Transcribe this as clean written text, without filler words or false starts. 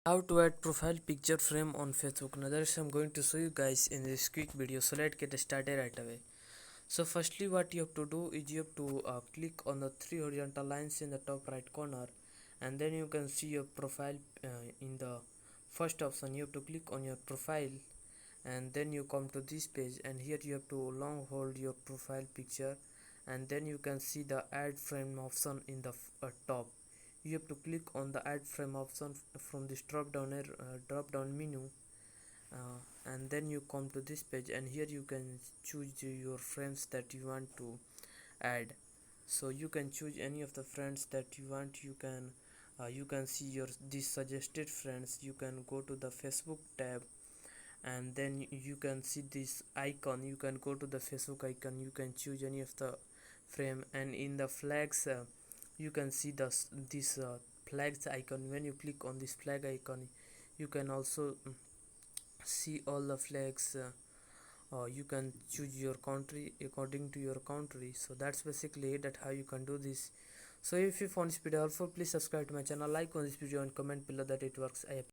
How to add profile picture frame on Facebook. Now that's I'm going to show you guys in this quick video, so let's get started right away. So firstly, what you have to do is you have to click on the three horizontal lines in the top right corner, and then you can see your profile. In the first option you have to click on your profile, and then you come to this page, and here you have to long hold your profile picture, and then you can see the add frame option in the top. You have to click on the add frame option from this drop down menu, and then you come to this page, and here you can choose your friends that you want to add. So you can choose any of the friends that you want. You can see your these suggested friends. You can go to the Facebook tab, and then you can see this icon. You can go to the Facebook icon, you can choose any of the frame, and in the flags you can see this flags icon. When you click on this flag icon, you can also see all the flags. You can choose your country according to your country. So that's basically it, that how you can do this. So if you found this video helpful, please subscribe to my channel, like on this video, and comment below that it works.